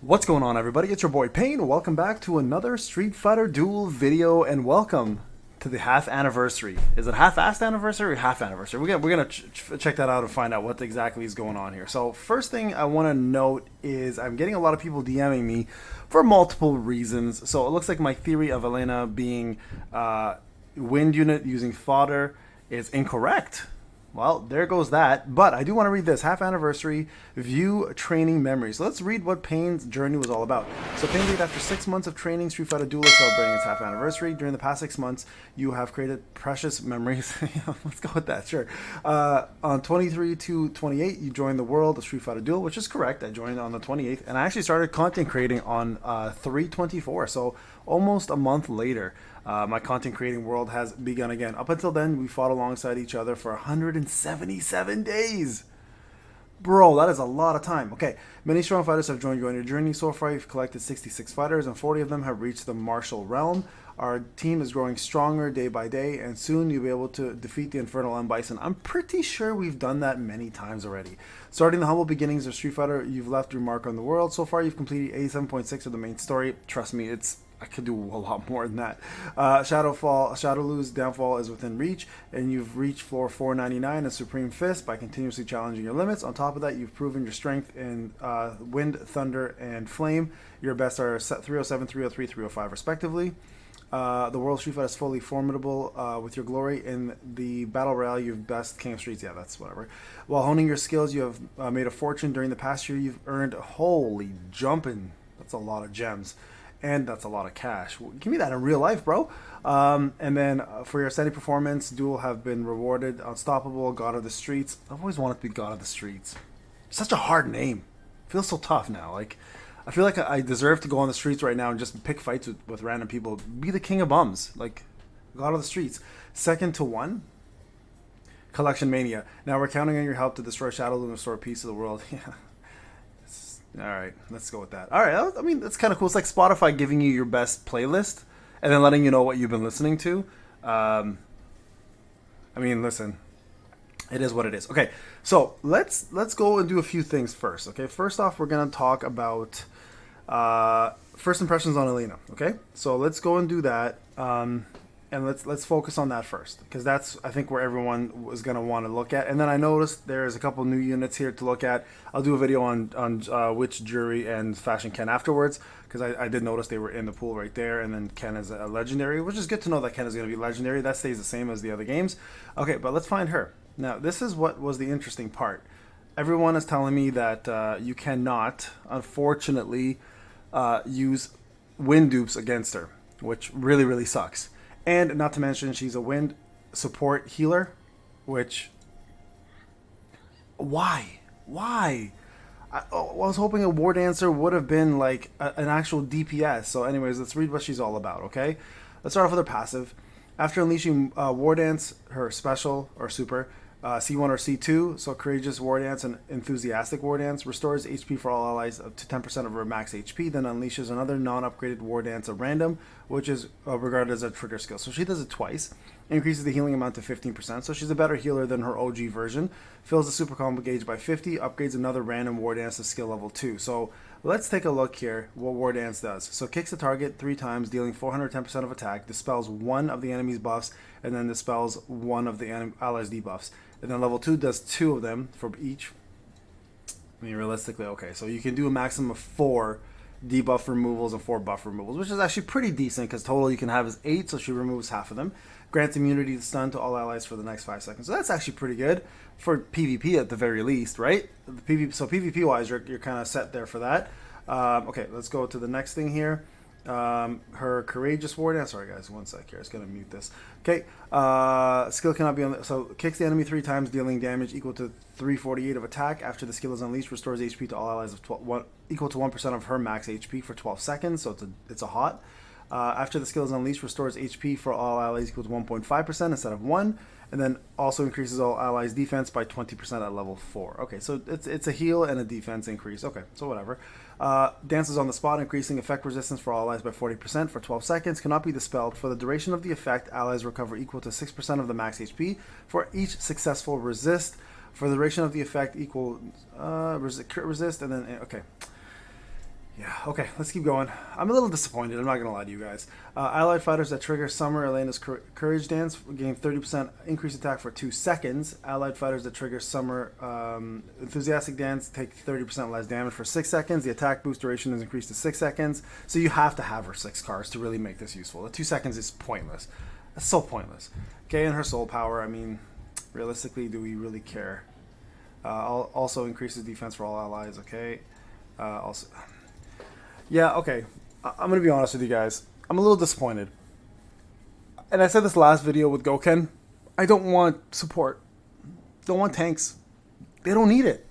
What's going on, everybody? It's your boy Payne. Welcome back to another Street Fighter Duel video, and welcome to the half anniversary. Is it half-assed anniversary or half anniversary? We're gonna check that out and find out what exactly is going on here. So first thing I want to note is I'm getting a lot of people DMing me for multiple reasons. So it looks like my theory of Elena being wind unit using fodder is incorrect. Well, there goes that. But I do want to read this. Half anniversary, view training memories. So let's read what Payne's journey was all about. So Payneblade, after 6 months of training, Street Fighter Duel is celebrating its half anniversary. During the past 6 months, you have created precious memories. Let's go with that, sure. On 23 to 28, you joined the world of Street Fighter Duel, which is correct. I joined on the 28th, and I actually started content creating on 3/24, so almost a month later. My content creating world has begun again. Up until then, we fought alongside each other for 177 days. Bro, that is a lot of time. Okay, many strong fighters have joined you on your journey. So far, you've collected 66 fighters, and 40 of them have reached the martial realm. Our team is growing stronger day by day, and soon you'll be able to defeat the Infernal M. Bison. I'm pretty sure we've done that many times already. Starting the humble beginnings of Street Fighter, you've left your mark on the world. So far, you've completed 87.6 of the main story. Trust me, I could do a lot more than that. Shadowlu's downfall is within reach, and you've reached floor 499 of Supreme Fist by continuously challenging your limits. On top of that, you've proven your strength in Wind, Thunder, and Flame. Your best are 307, 303, 305, respectively. The World Street Fighter is fully formidable with your glory. In the Battle Royale, you've best King of Streets. Yeah, that's whatever. While honing your skills, you have made a fortune. During the past year, you've earned, holy jumping, that's a lot of gems. And that's a lot of cash. Give me that in real life, bro. And then for your steady performance, Duel have been rewarded. Unstoppable, God of the Streets. I've always wanted to be God of the Streets. Such a hard name. Feels so tough now. Like, I feel like I deserve to go on the streets right now and just pick fights with random people. Be the king of bums. Like, God of the Streets. Second to one. Collection Mania. Now we're counting on your help to destroy Shadow and restore peace to the world. Yeah. All right, let's go with that. All right, I mean, that's kind of cool. It's like Spotify giving you your best playlist and then letting you know what you've been listening to. I mean, listen, it is what it is. Okay, so let's go and do a few things first. Okay, first off, we're gonna talk about first impressions on Elena. Okay, so let's go and do that. And let's focus on that first, because that's, I think, where everyone was going to want to look at. And then I noticed there's a couple new units here to look at. I'll do a video on which Jury and Fashion Ken afterwards, because I did notice they were in the pool right there. And then Ken is a legendary, which is good to know that Ken is going to be legendary. That stays the same as the other games. Okay, but let's find her. Now, this is what was the interesting part. Everyone is telling me that you cannot, unfortunately, use wind dupes against her, which really, really sucks. And not to mention, she's a wind support healer, which... Why? I was hoping a War Dancer would have been like an actual DPS. So anyways, let's read what she's all about, okay? Let's start off with her passive. After unleashing War Dance, her special or super, C1 or C2, so Courageous War Dance and Enthusiastic War Dance, restores HP for all allies up to 10% of her max HP, then unleashes another non-upgraded War Dance at random, which is regarded as a trigger skill. So she does it twice, increases the healing amount to 15%, so she's a better healer than her OG version, fills the super combo gauge by 50, upgrades another random War Dance to skill level 2. So let's take a look here what War Dance does. So kicks the target 3 times, dealing 410% of attack, dispels one of the enemy's buffs, and then dispels one of the allies' debuffs. And then level 2 does 2 of them for each. I mean, realistically, okay, so you can do a maximum of 4 debuff removals and 4 buff removals, which is actually pretty decent, because total you can have is 8, so she removes half of them. Grants immunity to stun to all allies for the next 5 seconds. So that's actually pretty good for PvP at the very least, right? So PvP-wise, you're kind of set there for that. Okay, let's go to the next thing here. Her Courageous War Dance. Sorry guys, one sec here. I was gonna mute this. Okay. Skill cannot be on. So kicks the enemy 3 times, dealing damage equal to 348 of attack. After the skill is unleashed, restores HP to all allies of equal to 1% of her max HP for 12 seconds. So it's a hot. After the skill is unleashed, restores HP for all allies equal to 1.5% instead of 1, and then also increases all allies' defense by 20% at level 4. Okay, so it's a heal and a defense increase. Okay, so whatever. Dances on the spot, increasing effect resistance for all allies by 40% for 12 seconds. Cannot be dispelled. For the duration of the effect, allies recover equal to 6% of the max HP for each successful resist. For the duration of the effect, equal resist, and then okay. Yeah, okay, let's keep going. I'm a little disappointed, I'm not going to lie to you guys. Allied fighters that trigger Summer Elena's Courage Dance gain 30% increased attack for 2 seconds. Allied fighters that trigger Summer Enthusiastic Dance take 30% less damage for 6 seconds. The attack boost duration is increased to 6 seconds. So you have to have her 6 cards to really make this useful. The 2 seconds is pointless. That's so pointless. Okay, and her soul power, I mean, realistically, do we really care? Also increases defense for all allies, okay? Also... Yeah, okay. I'm going to be honest with you guys. I'm a little disappointed. And I said this last video with Goken. I don't want support. Don't want tanks. They don't need it.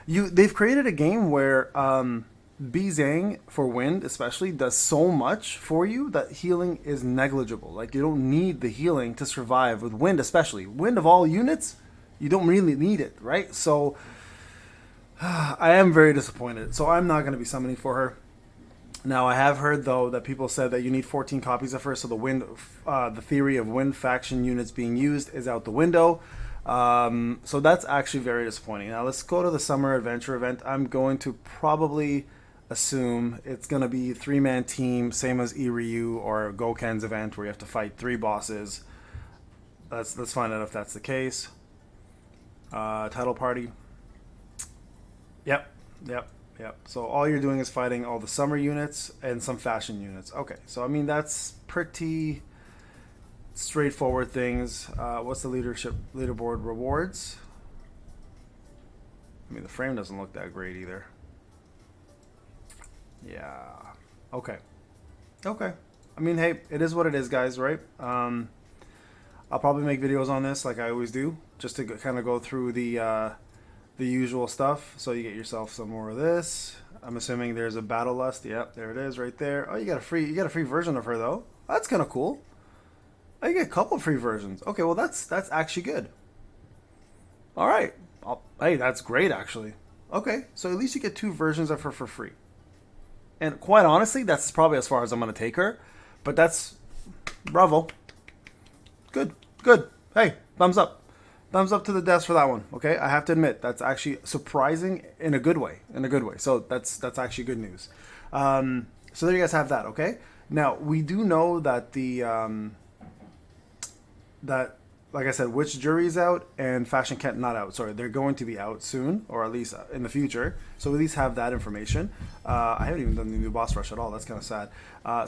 They've created a game where Zhang for wind especially does so much for you that healing is negligible. Like, you don't need the healing to survive with wind especially. Wind of all units, you don't really need it, right? So I am very disappointed. So I'm not going to be summoning for her. Now, I have heard, though, that people said that you need 14 copies of her, so the theory of wind faction units being used is out the window. So that's actually very disappointing. Now, let's go to the Summer Adventure event. I'm going to probably assume it's going to be 3-man team, same as Iryu or Goken's event, where you have to fight 3 bosses. Let's find out if that's the case. Title party. Yep. So all you're doing is fighting all the summer units and some fashion units. Okay, so I mean that's pretty straightforward things. What's the leaderboard rewards? I mean, the frame doesn't look that great either. Yeah. Okay. I mean, hey, it is what it is, guys, right? I'll probably make videos on this like I always do, just to kind of go through the usual stuff. So you get yourself some more of this. I'm assuming there's a Battle Lust. Yep, there it is right there. Oh, you got a free version of her though. That's kind of cool. Oh, you get a couple free versions. Okay, well that's actually good. All right. Hey, that's great actually. Okay, so at least you get 2 versions of her for free. And quite honestly, that's probably as far as I'm going to take her. But that's bravo. Good. Hey, thumbs up. Thumbs up to the devs for that one. Okay, I have to admit that's actually surprising in a good way. So that's actually good news. So there you guys have that. Okay. Now we do know that like I said, Witch Jury's out and Fashion Kent not out. Sorry, they're going to be out soon, or at least in the future. So we at least have that information. I haven't even done the new boss rush at all. That's kind of sad.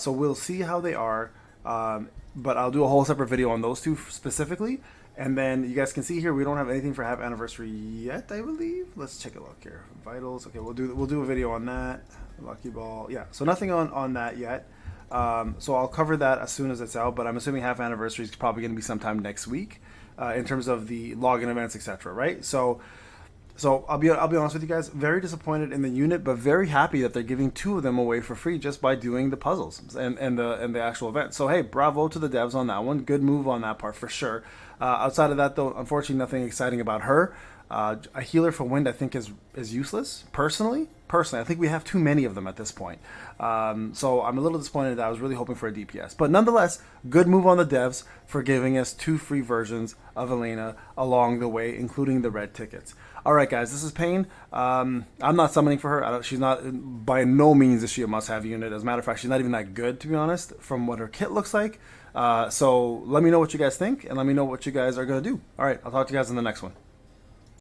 So we'll see how they are. But I'll do a whole separate video on those 2 specifically. And then you guys can see here we don't have anything for half anniversary yet, I believe. Let's take a look here. Vitals. Okay, we'll do a video on that. Lucky ball. Yeah, so nothing on that yet. So I'll cover that as soon as it's out. But I'm assuming half anniversary is probably going to be sometime next week, in terms of the login events, etc. Right? So I'll be honest with you guys. Very disappointed in the unit, but very happy that they're giving 2 of them away for free just by doing the puzzles and the actual event. So hey, bravo to the devs on that one. Good move on that part for sure. Outside of that, though, unfortunately, nothing exciting about her. A healer for wind, I think, is useless. Personally, I think we have too many of them at this point. So I'm a little disappointed that I was really hoping for a DPS. But nonetheless, good move on the devs for giving us 2 free versions of Elena along the way, including the red tickets. All right, guys, this is Payne. I'm not summoning for her. She's not, by no means is she a must-have unit. As a matter of fact, she's not even that good, to be honest, from what her kit looks like. So let me know what you guys think, and let me know what you guys are going to do. All right, I'll talk to you guys in the next one.